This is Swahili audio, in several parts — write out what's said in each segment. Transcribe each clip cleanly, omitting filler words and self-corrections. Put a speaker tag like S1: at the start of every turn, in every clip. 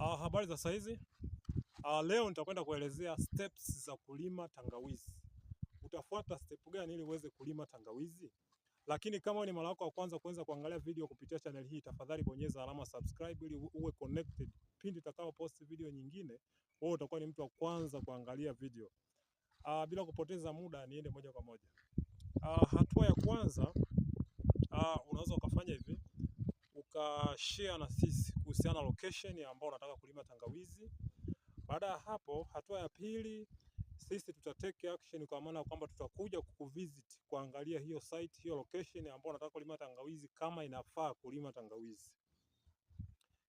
S1: Habari za saizi. Leo nitakwenda kuelezea steps za kulima tangawizi. Utafuata step gani ili uweze kulima tangawizi? Lakini kama ni mara yako ya kwanza kuanza kuangalia video kupitia channel hii, tafadhali bonyeza alama subscribe ili uwe connected. Pindi nitakao post video nyingine, wewe utakuwa ni mtu wa kwanza kuangalia video. Bila kupoteza muda, niende moja kwa moja. Hatua ya kwanza, unaweza ukafanya hivi, ukashare na sisi kuhusiana na location ambao unataka kulima tangawizi. Baada ya hapo, hatua ya pili, sisi tutatake action kwa maana kwamba tutakuja kukuvisit kuangalia hiyo site, hiyo location ambayo unataka kulima tangawizi kama inafaa kulima tangawizi.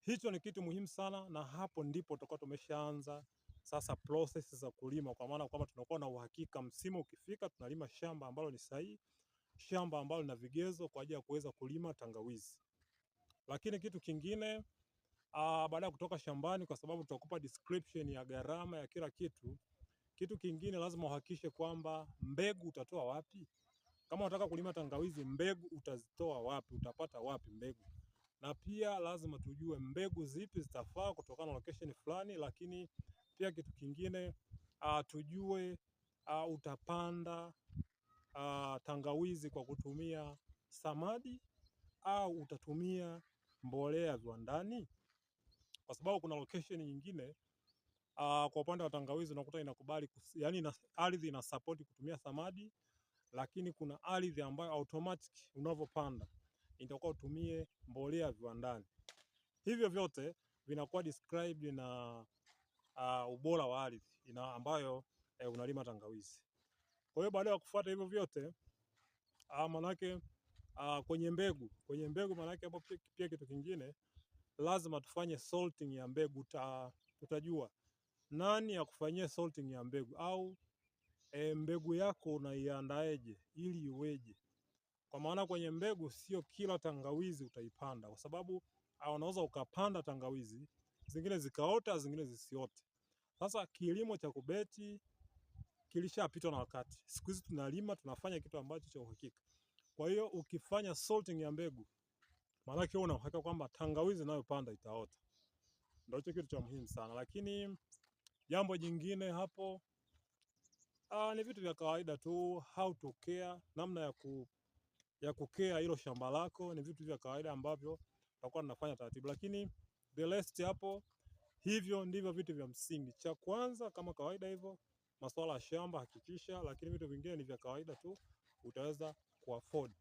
S1: Hicho ni kitu muhimu sana, na hapo ndipo tutakuwa tumeshaanza sasa process za kulima, kwa maana kwamba tunakuwa na uhakika msimu ukifika tunalima shamba ambalo ni sahihi, shamba ambalo lina vigezo kwa ajili ya kuweza kulima tangawizi. Lakini kitu kingine, baada ya kutoka shambani, kwa sababu tutakupa description ya gharama ya kila kitu. Kitu kingine lazima uhakikishe kwamba mbegu utatoa wapi. Kama unataka kulima tangawizi, mbegu utazitoa wapi, utapata wapi mbegu. Na pia lazima tujue mbegu zipi zitafaa kutokana na location fulani. Lakini pia kitu kingine, tujue utapanda tangawizi kwa kutumia samadi au utatumia mbolea viwandani, kwa sababu kuna location nyingine kwa upande wa tangawizi unakuta inakubali yani ardhi ina support kutumia samadi, lakini kuna ardhi ambayo automatic unavyopanda itakuwa utumie mbolea viwandani. Hivyo vyote vinakuwa described na ubora wa ardhi ambayo unalima tangawizi. Kwa hiyo baada ya kufuata hivyo vyote, manake kwenye mbegu manake hapo pia kitu kingine lazima tufanye sorting ya mbegu. Tutajua nani ya kufanyia sorting ya mbegu, au mbegu yako unaiandaeje ili iweje. Kwa maana kwenye mbegu sio kila tangawizi utaipanda, kwa sababu unaweza ukapanda tangawizi zingine zikaota zingine zisiote. Sasa kilimo cha kubeti kilishapitwa na wakati. Siku hizi tunafanya kitu ambacho cha uhakika. Kwa hiyo ukifanya sorting ya mbegu, maana yake una uhakika kwamba tangawizi unayopanda itaota. Ndio hicho kitu cha muhimu sana. Lakini jambo jingine hapo ni vitu vya kawaida tu, how to care, namna ya kukea hilo shamba lako, ni vitu vya kawaida ambavyo tutakuwa tunafanya taratibu. Lakini the rest hapo, hivyo ndivyo vitu vya msingi. Cha kwanza kama kawaida hivyo, masuala ya shamba hakikisha, lakini vitu vingine ni vya kawaida tu, utaweza kuafford.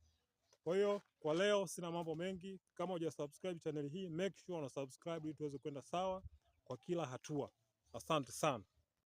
S1: Kwa hiyo kwa leo sina mambo mengi. Kama hujasubscribe channel hii, make sure una subscribe ili tuweze kwenda sawa kwa kila hatua. Asante sana.